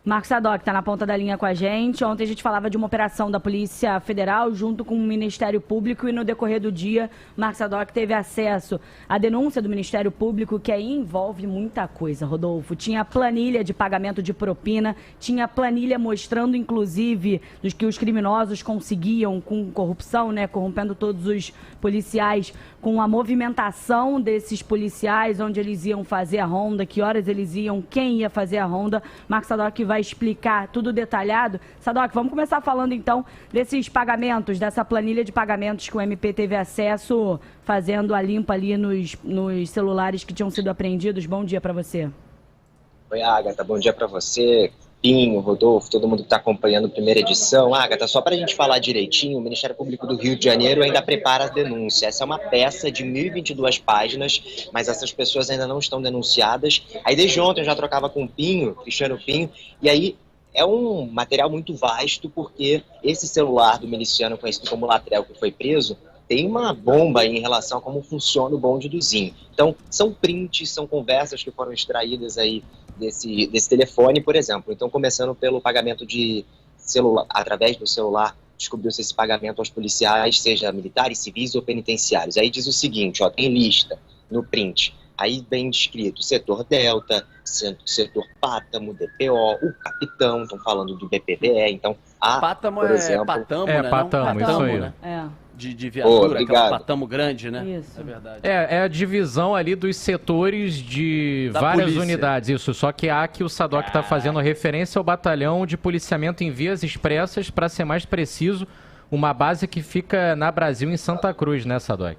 Marcos Sadoc está na ponta da linha com a gente. Ontem a gente falava de uma operação da Polícia Federal junto com o Ministério Público e no decorrer do dia, Marcos Sadoc teve acesso à denúncia do Ministério Público, que aí envolve muita coisa, Rodolfo. Tinha planilha de pagamento de propina, tinha planilha mostrando, inclusive, que os criminosos conseguiam com corrupção, né, corrompendo todos os policiais, com a movimentação desses policiais, onde eles iam fazer a ronda, que horas eles iam, quem ia fazer a ronda. Marcos Sadoc vai explicar tudo detalhado. Sadoc, vamos começar falando então desses pagamentos, dessa planilha de pagamentos que o MP teve acesso, fazendo a limpa ali nos celulares que tinham sido apreendidos. Bom dia para você. Oi, Agatha, bom dia para você, Pinho, Rodolfo, todo mundo que está acompanhando a primeira edição. Agatha, só para a gente falar direitinho, o Ministério Público do Rio de Janeiro ainda prepara a denúncia. Essa é uma peça de 1.022 páginas, mas essas pessoas ainda não estão denunciadas. Aí desde ontem eu já trocava com o Pinho, Cristiano Pinho, e aí é um material muito vasto, porque esse celular do miliciano conhecido como Latrell, que foi preso, tem uma bomba aí em relação a como funciona o bonde do Zinho. Então, são prints, são conversas que foram extraídas aí desse telefone, por exemplo. Então, começando pelo pagamento de celular, através do celular, descobriu-se esse pagamento aos policiais, seja militares, civis ou penitenciários. Aí diz o seguinte, ó, tem lista no print. Aí bem descrito, setor Delta, setor Pátamo, DPO, o capitão, estão falando do BPDE, então Pátamo por exemplo... Patamo, né? Patamo, isso aí. né? É. De viatura, aquela Patamo grande, né? Isso. É verdade. É a divisão ali dos setores de Da várias polícia. unidades, isso. Só que aqui o Sadoc está fazendo referência ao batalhão de policiamento em vias expressas, para ser mais preciso, uma base que fica na Brasil, em Santa Cruz, né, Sadoc?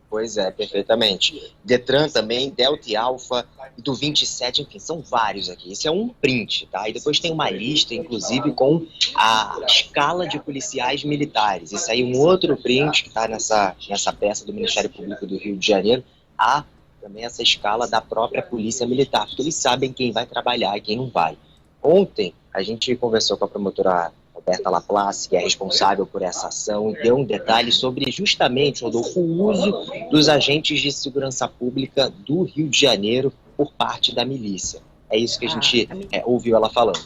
Pois é, perfeitamente. Detran também, Delta e Alfa, e do 27, enfim, são vários aqui. Esse é um print, tá? E depois tem uma lista, inclusive, com a escala de policiais militares. Isso aí, um outro print que está nessa peça do Ministério Público do Rio de Janeiro. Há também essa escala da própria Polícia Militar, porque eles sabem quem vai trabalhar e quem não vai. Ontem, a gente conversou com a promotora Roberta Laplace, que é responsável por essa ação, e deu um detalhe sobre justamente, Rodolfo, o uso dos agentes de segurança pública do Rio de Janeiro por parte da milícia. É isso que a gente ouviu ela falando.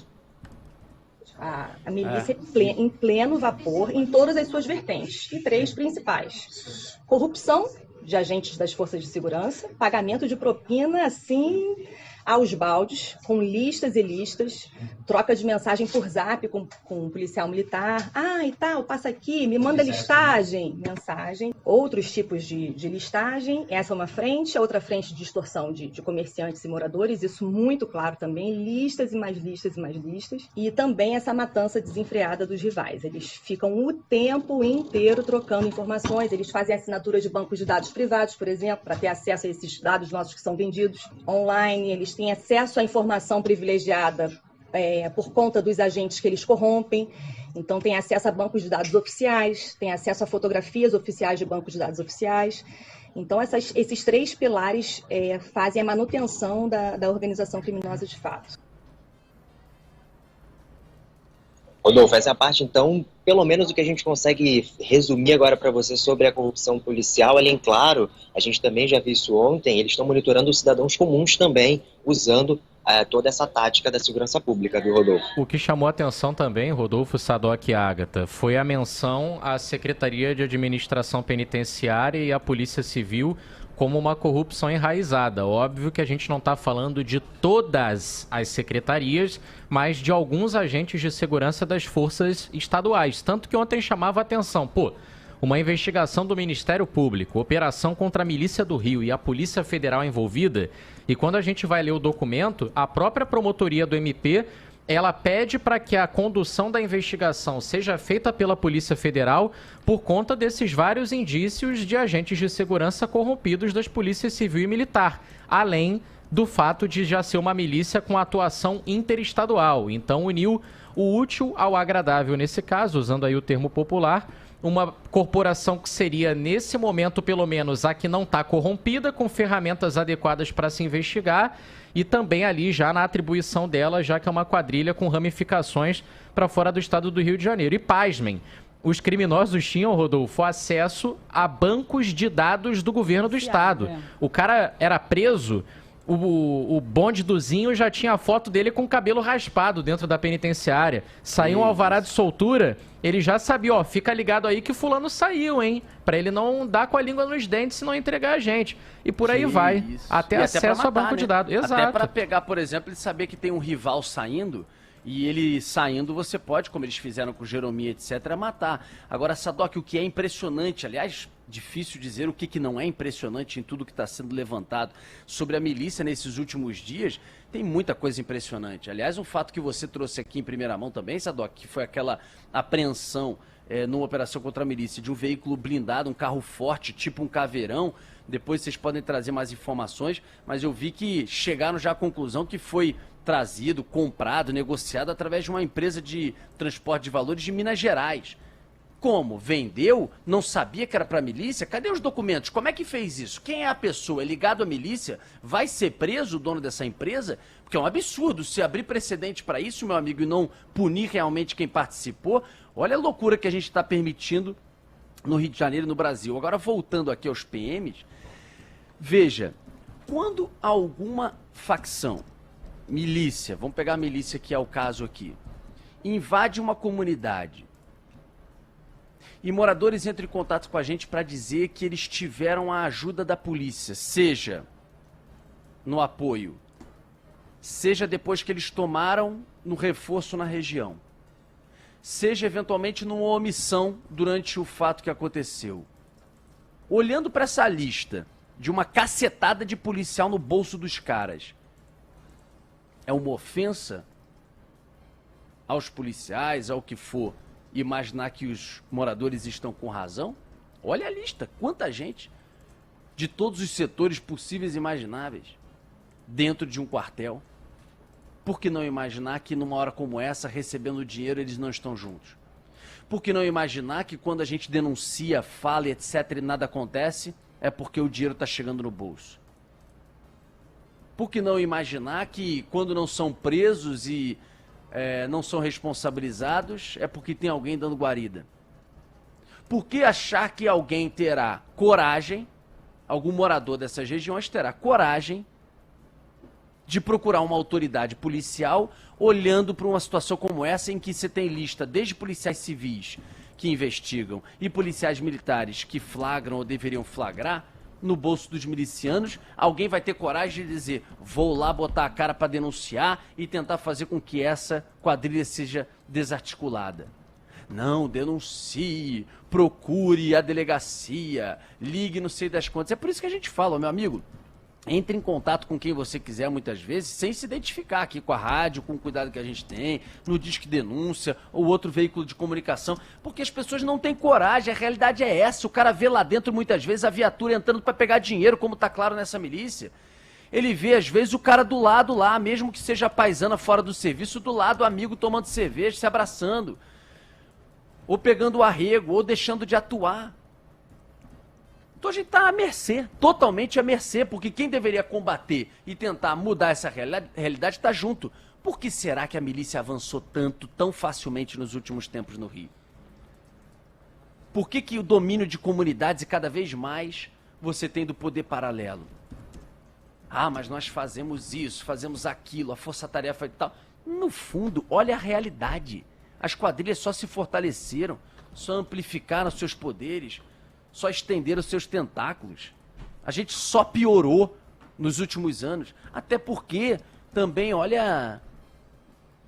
A milícia em pleno vapor em todas as suas vertentes, e três principais. Corrupção de agentes das forças de segurança, pagamento de propina, assim, aos baldes, com listas e listas, troca de mensagem por zap com um policial militar. Ah, e tal, passa aqui, me manda listagem. Mensagem. Outros tipos de listagem. Essa é uma frente, a outra frente de extorsão de comerciantes e moradores. Isso muito claro também. Listas e mais listas e mais listas. E também essa matança desenfreada dos rivais. Eles ficam o tempo inteiro trocando informações. Eles fazem assinatura de bancos de dados privados, por exemplo, para ter acesso a esses dados nossos que são vendidos online. Eles têm acesso à informação privilegiada por conta dos agentes que eles corrompem. Então, tem acesso a bancos de dados oficiais, tem acesso a fotografias oficiais de bancos de dados oficiais. Então, esses três pilares fazem a manutenção da organização criminosa de fato. Rodolfo, essa parte, então, pelo menos o que a gente consegue resumir agora para você sobre a corrupção policial, além, claro, a gente também já viu isso ontem, eles estão monitorando os cidadãos comuns também, usando toda essa tática da segurança pública, viu, Rodolfo? O que chamou a atenção também, Rodolfo, Sadoc e Agatha, foi a menção à Secretaria de Administração Penitenciária e à Polícia Civil como uma corrupção enraizada. Óbvio que a gente não está falando de todas as secretarias, mas de alguns agentes de segurança das forças estaduais. Tanto que ontem chamava a atenção, uma investigação do Ministério Público, operação contra a Milícia do Rio e a Polícia Federal envolvida, e quando a gente vai ler o documento, a própria promotoria do MP, ela pede para que a condução da investigação seja feita pela Polícia Federal por conta desses vários indícios de agentes de segurança corrompidos das polícias civil e militar, além do fato de já ser uma milícia com atuação interestadual. Então uniu o útil ao agradável nesse caso, usando aí o termo popular, uma corporação que seria, nesse momento, pelo menos, a que não está corrompida, com ferramentas adequadas para se investigar, e também ali já na atribuição dela, já que é uma quadrilha com ramificações para fora do estado do Rio de Janeiro. E pasmem, os criminosos tinham, Rodolfo, acesso a bancos de dados do governo do estado. O cara era preso O bonde do Zinho já tinha a foto dele com o cabelo raspado dentro da penitenciária. Saiu um alvará de soltura, ele já sabia, ó, fica ligado aí que o fulano saiu, hein? Pra ele não dar com a língua nos dentes se não entregar a gente. E por aí vai. Até acesso a banco de dados. Exato. Até pra pegar, por exemplo, ele saber que tem um rival saindo, e ele saindo você pode, como eles fizeram com o Jeromia, etc., matar. Agora, Sadoc, o que é impressionante, aliás, difícil dizer o que não é impressionante em tudo que está sendo levantado sobre a milícia nesses últimos dias, tem muita coisa impressionante. Aliás, um fato que você trouxe aqui em primeira mão também, Sadoc, que foi aquela apreensão numa operação contra a milícia de um veículo blindado, um carro forte, tipo um caveirão. Depois vocês podem trazer mais informações, mas eu vi que chegaram já à conclusão que foi trazido, comprado, negociado através de uma empresa de transporte de valores de Minas Gerais. Como? Vendeu? Não sabia que era para a milícia? Cadê os documentos? Como é que fez isso? Quem é a pessoa? É ligado à milícia? Vai ser preso o dono dessa empresa? Porque é um absurdo. Se abrir precedente para isso, meu amigo, e não punir realmente quem participou, olha a loucura que a gente está permitindo no Rio de Janeiro e no Brasil. Agora, voltando aqui aos PMs, veja, quando alguma facção, milícia, vamos pegar a milícia que é o caso aqui, invade uma comunidade e moradores entram em contato com a gente para dizer que eles tiveram a ajuda da polícia, seja no apoio, seja depois que eles tomaram no reforço na região, seja eventualmente numa omissão durante o fato que aconteceu. Olhando para essa lista de uma cacetada de policial no bolso dos caras, é uma ofensa aos policiais, ao que for, imaginar que os moradores estão com razão? Olha a lista, quanta gente de todos os setores possíveis e imagináveis dentro de um quartel. Por que não imaginar que numa hora como essa, recebendo dinheiro, eles não estão juntos? Por que não imaginar que quando a gente denuncia, fala, etc, e nada acontece, é porque o dinheiro está chegando no bolso? Por que não imaginar que quando não são presos e não são responsabilizados, é porque tem alguém dando guarida? Por que achar que alguém terá coragem, algum morador dessas regiões terá coragem de procurar uma autoridade policial olhando para uma situação como essa em que você tem lista desde policiais civis que investigam e policiais militares que flagram ou deveriam flagrar? No bolso dos milicianos, alguém vai ter coragem de dizer, vou lá botar a cara para denunciar e tentar fazer com que essa quadrilha seja desarticulada. Não, denuncie, procure a delegacia, ligue não sei das quantas. É por isso que a gente fala, meu amigo, entre em contato com quem você quiser, muitas vezes, sem se identificar aqui com a rádio, com o cuidado que a gente tem, no Disque Denúncia ou outro veículo de comunicação, porque as pessoas não têm coragem, a realidade é essa. O cara vê lá dentro, muitas vezes, a viatura entrando para pegar dinheiro, como tá claro nessa milícia. Ele vê, às vezes, o cara do lado lá, mesmo que seja paisana fora do serviço, do lado, amigo tomando cerveja, se abraçando, ou pegando o arrego, ou deixando de atuar. Então a gente está à mercê, totalmente à mercê, porque quem deveria combater e tentar mudar essa realidade está junto. Por que será que a milícia avançou tanto, tão facilmente nos últimos tempos no Rio? Por que o domínio de comunidades e cada vez mais você tem do poder paralelo? Ah, mas nós fazemos isso, fazemos aquilo, a força-tarefa e tal. No fundo, olha a realidade. As quadrilhas só se fortaleceram, só amplificaram seus poderes, só estenderam seus tentáculos. A gente só piorou nos últimos anos. Até porque também, olha,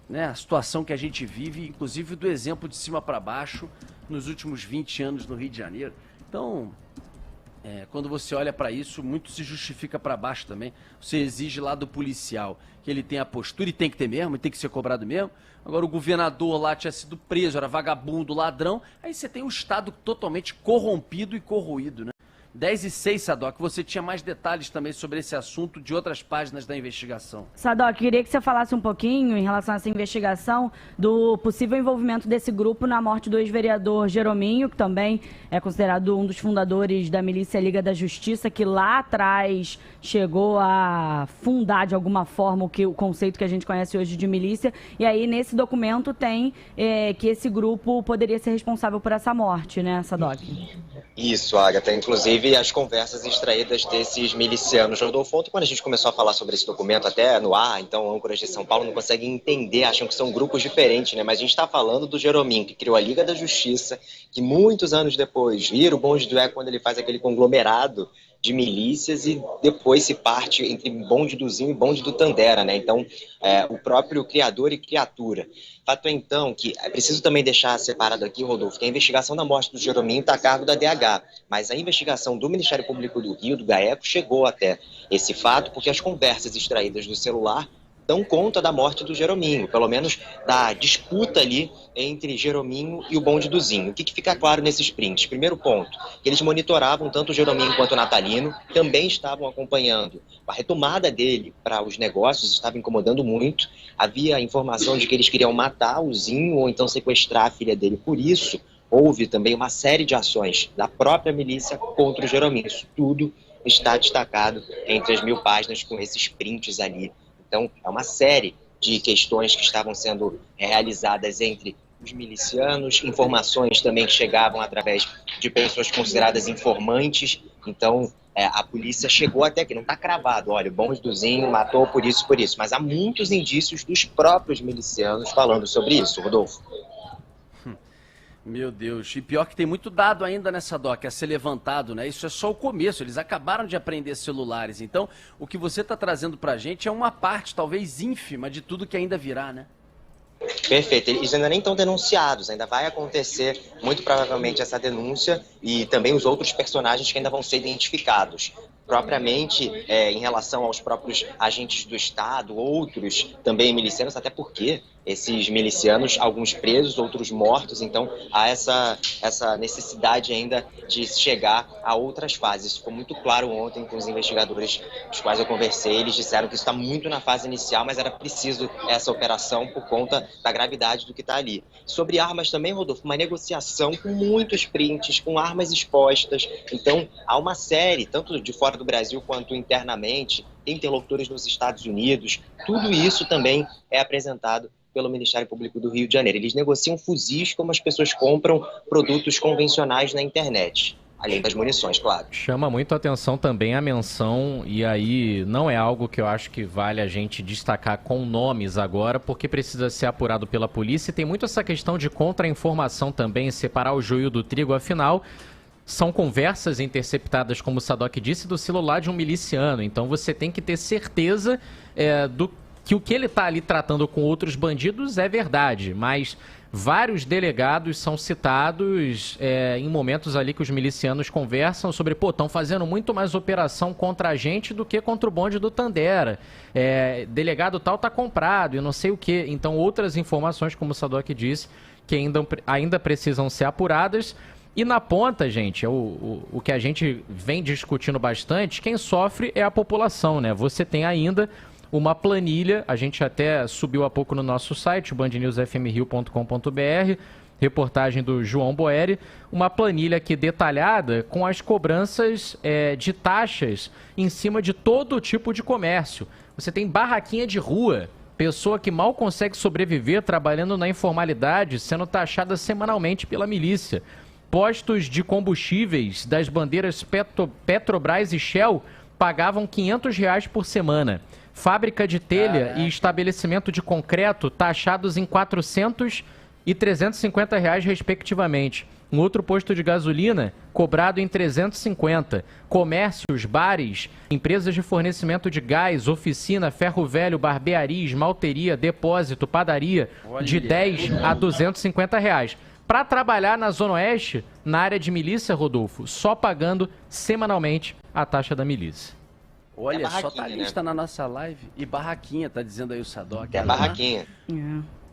né, a situação que a gente vive, inclusive do exemplo de cima para baixo, nos últimos 20 anos no Rio de Janeiro. Então, quando você olha para isso, muito se justifica para baixo também. Você exige lá do policial que ele tenha a postura, e tem que ter mesmo, e tem que ser cobrado mesmo. Agora o governador lá tinha sido preso, era vagabundo, ladrão. Aí você tem um Estado totalmente corrompido e corroído, né? 10:06, Sadoc, você tinha mais detalhes também sobre esse assunto de outras páginas da investigação. Sadoc, queria que você falasse um pouquinho em relação a essa investigação do possível envolvimento desse grupo na morte do ex-vereador Jerominho, que também é considerado um dos fundadores da milícia Liga da Justiça, que lá atrás chegou a fundar de alguma forma o conceito que a gente conhece hoje de milícia. E aí nesse documento tem que esse grupo poderia ser responsável por essa morte, né, Sadoc? Isso, Agatha. Inclusive, inclusive as conversas extraídas desses milicianos. Rodolfo, ontem quando a gente começou a falar sobre esse documento, até no ar, então âncoras de São Paulo não conseguem entender, acham que são grupos diferentes, né? Mas a gente está falando do Jerominho, que criou a Liga da Justiça, que muitos anos depois vira o bonde do Eco quando ele faz aquele conglomerado de milícias e depois se parte entre bonde do Zinho e bonde do Tandera, né? Então, o próprio criador e criatura. Fato é, então, que é preciso também deixar separado aqui, Rodolfo, que a investigação da morte do Jerominho está a cargo da DH, mas a investigação do Ministério Público do Rio, do GAECO, chegou até esse fato porque as conversas extraídas do celular dão conta da morte do Jerominho, pelo menos da disputa ali entre Jerominho e o bonde do Zinho. O que fica claro nesses prints? Primeiro ponto, que eles monitoravam tanto o Jerominho quanto o Natalino, também estavam acompanhando a retomada dele para os negócios, estava incomodando muito. Havia a informação de que eles queriam matar o Zinho ou então sequestrar a filha dele. Por isso, houve também uma série de ações da própria milícia contra o Jerominho. Isso tudo está destacado entre as 1000 páginas com esses prints ali. Então, é uma série de questões que estavam sendo realizadas entre os milicianos, informações também que chegavam através de pessoas consideradas informantes. Então, a polícia chegou até aqui, não está cravado, olha, o bonde do Zinho matou por isso, mas há muitos indícios dos próprios milicianos falando sobre isso, Rodolfo. Meu Deus, e pior que tem muito dado ainda nessa DOC a ser levantado, né? Isso é só o começo, eles acabaram de aprender celulares. Então, o que você está trazendo pra gente é uma parte, talvez ínfima, de tudo que ainda virá, né? Perfeito, eles ainda nem estão denunciados, ainda vai acontecer muito provavelmente essa denúncia e também os outros personagens que ainda vão ser identificados. Propriamente em relação aos próprios agentes do Estado, outros também milicianos, até porque esses milicianos, alguns presos, outros mortos, então há essa necessidade ainda de chegar a outras fases. Isso ficou muito claro ontem com os investigadores com os quais eu conversei, eles disseram que isso está muito na fase inicial, mas era preciso essa operação por conta da gravidade do que está ali. Sobre armas também, Rodolfo, uma negociação com muitos prints, com armas expostas, então há uma série, tanto de fora do Brasil quanto internamente, tem interlocutores nos Estados Unidos, tudo isso também é apresentado pelo Ministério Público do Rio de Janeiro. Eles negociam fuzis como as pessoas compram produtos convencionais na internet, além das munições, claro. Chama muito a atenção também a menção, e aí não é algo que eu acho que vale a gente destacar com nomes agora, porque precisa ser apurado pela polícia, e tem muito essa questão de contra-informação também, separar o joio do trigo, afinal são conversas interceptadas, como o Sadoc disse, do celular de um miliciano. Então você tem que ter certeza que o que ele está ali tratando com outros bandidos é verdade. Mas vários delegados são citados em momentos ali que os milicianos conversam sobre, estão fazendo muito mais operação contra a gente do que contra o bonde do Tandera. Delegado tal tá comprado e não sei o quê. Então outras informações, como o Sadoc disse, que ainda precisam ser apuradas. E na ponta, gente, o que a gente vem discutindo bastante, quem sofre é a população, né? Você tem ainda uma planilha, a gente até subiu há pouco no nosso site, bandnewsfmrio.com.br, reportagem do João Boeri, uma planilha aqui detalhada com as cobranças de taxas em cima de todo tipo de comércio. Você tem barraquinha de rua, pessoa que mal consegue sobreviver trabalhando na informalidade, sendo taxada semanalmente pela milícia. Postos de combustíveis das bandeiras Petrobras e Shell pagavam R$500 por semana. Fábrica de telha e estabelecimento de concreto taxados em R$400 e R$350, respectivamente. Um outro posto de gasolina cobrado em R$350. Comércios, bares, empresas de fornecimento de gás, oficina, ferro velho, barbearia, esmalteria, depósito, padaria, de R$10 a R$250. Para trabalhar na Zona Oeste, na área de milícia, Rodolfo, só pagando semanalmente a taxa da milícia. Olha, só tá lista na nossa live. E barraquinha, tá dizendo aí o Sadoc. Barraquinha.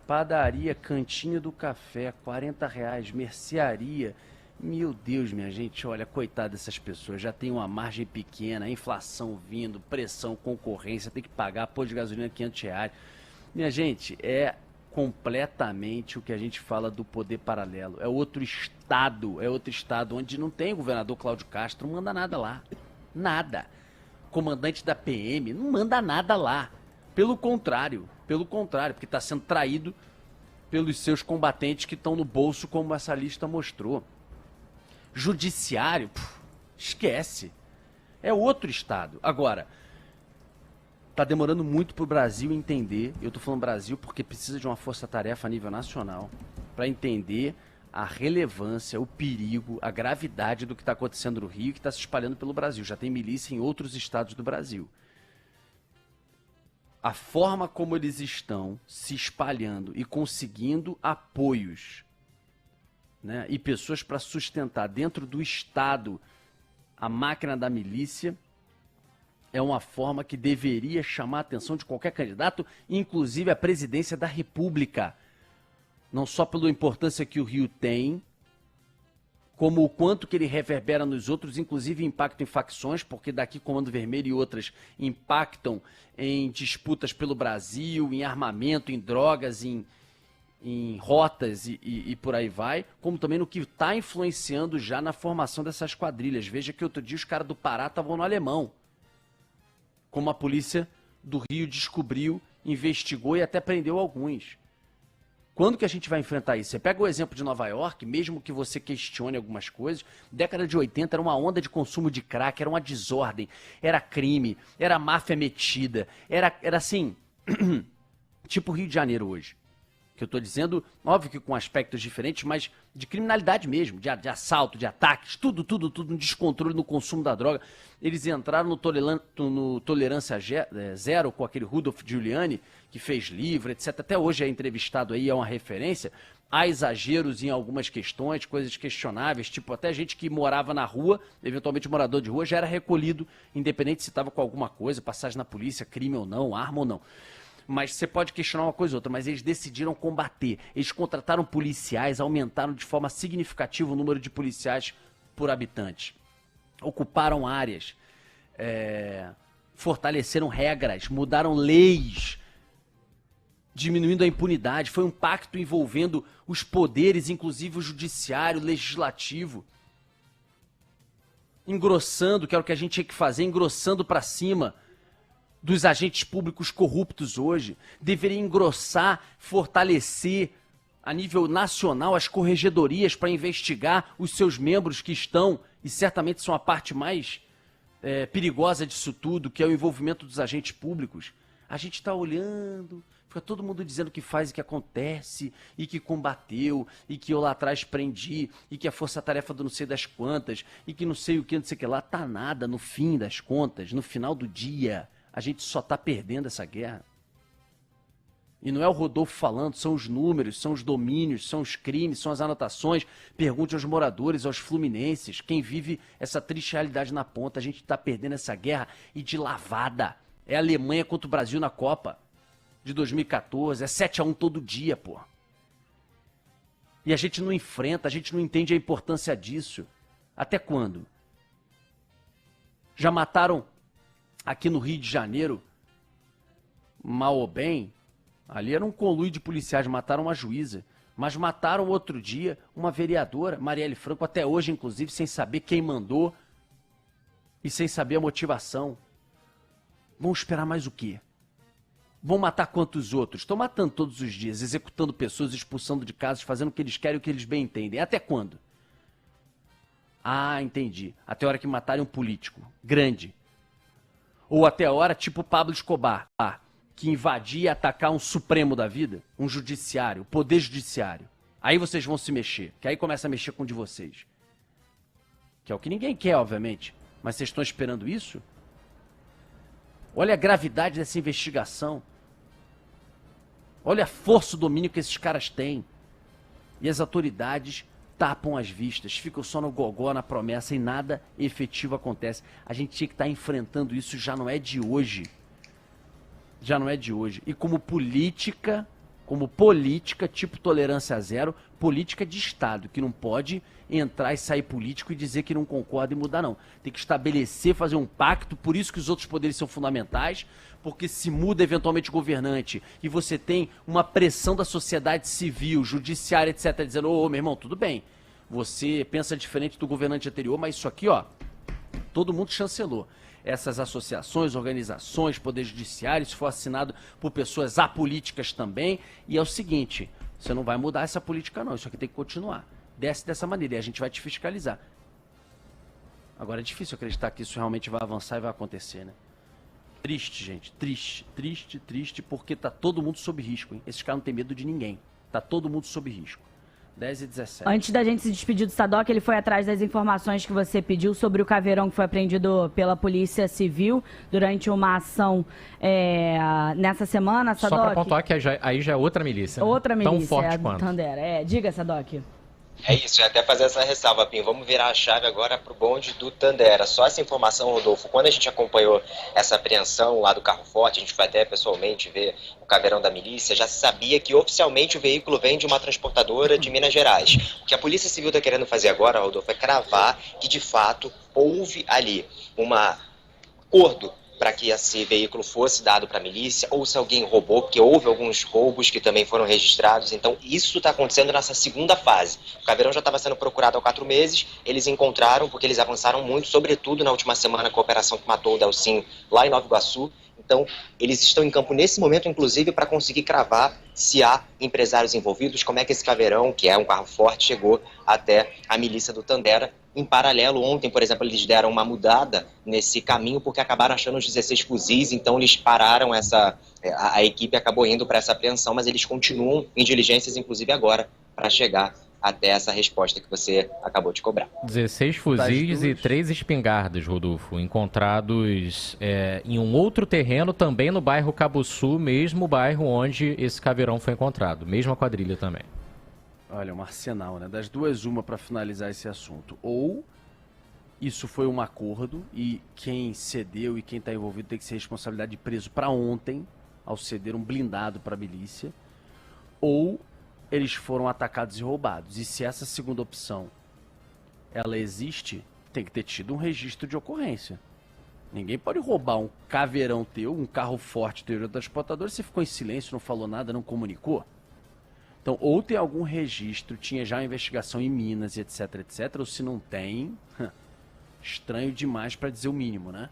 Padaria, cantinho do café, R$40. Mercearia. Meu Deus, minha gente, olha, coitado dessas pessoas. Já tem uma margem pequena, inflação vindo, pressão, concorrência, tem que pagar, pôr de gasolina R$500. Minha gente, completamente o que a gente fala do poder paralelo. É outro estado onde não tem o governador Cláudio Castro, não manda nada lá. Nada. Comandante da PM não manda nada lá. Pelo contrário, porque está sendo traído pelos seus combatentes que estão no bolso, como essa lista mostrou. Judiciário, Esquece. É outro estado. Agora, tá demorando muito pro Brasil entender, eu tô falando Brasil porque precisa de uma força-tarefa a nível nacional para entender a relevância, o perigo, a gravidade do que está acontecendo no Rio e que está se espalhando pelo Brasil. Já tem milícia em outros estados do Brasil. A forma como eles estão se espalhando e conseguindo apoios, né, e pessoas para sustentar dentro do Estado a máquina da milícia é uma forma que deveria chamar a atenção de qualquer candidato, inclusive a presidência da República. Não só pela importância que o Rio tem, como o quanto que ele reverbera nos outros, inclusive impacto em facções, porque daqui Comando Vermelho e outras impactam em disputas pelo Brasil, em armamento, em drogas, em rotas e por aí vai, como também no que está influenciando já na formação dessas quadrilhas. Veja que outro dia os caras do Pará estavam no Alemão, como a polícia do Rio descobriu, investigou e até prendeu alguns. Quando que a gente vai enfrentar isso? Você pega o exemplo de Nova York, mesmo que você questione algumas coisas, década de 80 era uma onda de consumo de crack, era uma desordem, era crime, era máfia metida, era assim, tipo Rio de Janeiro hoje. Que eu tô dizendo, óbvio que com aspectos diferentes, mas de criminalidade mesmo, de assalto, de ataques, tudo, no descontrole no consumo da droga. Eles entraram no Tolerância Zero com aquele Rudolph Giuliani, que fez livro, etc. Até hoje é entrevistado aí, é uma referência. Há exageros em algumas questões, coisas questionáveis, tipo até gente que morava na rua, eventualmente morador de rua, já era recolhido, independente se estava com alguma coisa, passagem na polícia, crime ou não, arma ou não. Mas você pode questionar uma coisa ou outra, mas eles decidiram combater. Eles contrataram policiais, aumentaram de forma significativa o número de policiais por habitante. Ocuparam áreas, fortaleceram regras, mudaram leis, diminuindo a impunidade. Foi um pacto envolvendo os poderes, inclusive o judiciário, o legislativo. Engrossando, que era o que a gente tinha que fazer, engrossando para cima dos agentes públicos corruptos hoje. Deveria engrossar, fortalecer a nível nacional as corregedorias para investigar os seus membros que estão, e certamente são a parte mais perigosa disso tudo, que é o envolvimento dos agentes públicos. A gente está olhando, fica todo mundo dizendo que faz e que acontece, e que combateu, e que eu lá atrás prendi, e que a força-tarefa do não sei das quantas, e que não sei o que, não sei o que lá. Tá nada no fim das contas, no final do dia. A gente só está perdendo essa guerra. E não é o Rodolfo falando, são os números, são os domínios, são os crimes, são as anotações. Pergunte aos moradores, aos fluminenses, quem vive essa triste realidade na ponta. A gente está perdendo essa guerra e de lavada. É a Alemanha contra o Brasil na Copa de 2014, é 7-1 todo dia, pô. E a gente não enfrenta, a gente não entende a importância disso. Até quando? Já mataram aqui no Rio de Janeiro, mal ou bem, ali era um conluio de policiais, mataram uma juíza, mas mataram outro dia uma vereadora, Marielle Franco, até hoje, inclusive, sem saber quem mandou e sem saber a motivação. Vão esperar mais o quê? Vão matar quantos outros? Estão matando todos os dias, executando pessoas, expulsando de casas, fazendo o que eles querem e o que eles bem entendem. Até quando? Ah, entendi. Até a hora que matarem um político grande. Ou até a hora, tipo Pablo Escobar, que invadia e atacar um supremo da vida, um judiciário, o poder judiciário. Aí vocês vão se mexer, que aí começa a mexer com um de vocês. Que é o que ninguém quer, obviamente. Mas vocês estão esperando isso? Olha a gravidade dessa investigação. Olha a força, o domínio que esses caras têm. E as autoridades tapam as vistas, ficam só no gogó, na promessa, e nada efetivo acontece. A gente tinha que estar enfrentando isso, já não é de hoje. Já não é de hoje. E como política, tipo Tolerância Zero, política de Estado, que não pode entrar e sair político e dizer que não concorda e mudar, não. Tem que estabelecer, fazer um pacto, por isso que os outros poderes são fundamentais, porque se muda eventualmente o governante e você tem uma pressão da sociedade civil, judiciária, etc., dizendo, ô, meu irmão, tudo bem, você pensa diferente do governante anterior, mas isso aqui, ó, todo mundo chancelou. Essas associações, organizações, poder judiciário, isso foi assinado por pessoas apolíticas também, e é o seguinte, você não vai mudar essa política não, isso aqui tem que continuar. Desce dessa maneira e a gente vai te fiscalizar. Agora é difícil acreditar que isso realmente vai avançar e vai acontecer, né? Triste, gente. Triste, triste, triste, porque tá todo mundo sob risco, hein? Esses caras não têm medo de ninguém. Tá todo mundo sob risco. 10h17. Antes da gente se despedir do Sadoc, ele foi atrás das informações que você pediu sobre o caveirão que foi apreendido pela Polícia Civil durante uma ação nessa semana, Sadoc. Só para pontuar que aí já é outra milícia. Né? Outra milícia. Tão forte quanto. Tandera. Diga, Sadoc. É isso, eu ia até fazer essa ressalva, Pinho. Vamos virar a chave agora pro bonde do Tandera. Só essa informação, Rodolfo, quando a gente acompanhou essa apreensão lá do carro forte, a gente foi até pessoalmente ver o caveirão da milícia, já se sabia que oficialmente o veículo vem de uma transportadora de Minas Gerais. O que a Polícia Civil está querendo fazer agora, Rodolfo, é cravar que de fato houve ali um acordo para que esse veículo fosse dado para a milícia, ou se alguém roubou, porque houve alguns roubos que também foram registrados. Então, isso está acontecendo nessa segunda fase. O caveirão já estava sendo procurado há 4 meses, eles encontraram, porque eles avançaram muito, sobretudo na última semana com a operação que matou o Delcim lá em Nova Iguaçu. Então, eles estão em campo nesse momento, inclusive, para conseguir cravar se há empresários envolvidos, como é que esse caveirão, que é um carro forte, chegou até a milícia do Tandera. Em paralelo, ontem, por exemplo, eles deram uma mudada nesse caminho porque acabaram achando os 16 fuzis, então eles pararam a equipe acabou indo para essa apreensão, mas eles continuam em diligências, inclusive agora, para chegar até essa resposta que você acabou de cobrar. 16 fuzis e 3 espingardas, Rodolfo, encontrados em um outro terreno também no bairro Cabuçu, mesmo bairro onde esse caveirão foi encontrado, mesma quadrilha também. Olha, um arsenal, né? Das duas, uma para finalizar esse assunto. Ou isso foi um acordo e quem cedeu e quem está envolvido tem que ser responsabilidade de preso para ontem, ao ceder um blindado para a milícia. Ou eles foram atacados e roubados. E se essa segunda opção ela existe, tem que ter tido um registro de ocorrência. Ninguém pode roubar um caveirão teu, um carro forte teu da transportadora, você ficou em silêncio, não falou nada, não comunicou. Então, ou tem algum registro, tinha já uma investigação em Minas, etc, etc, ou se não tem, estranho demais para dizer o mínimo, né?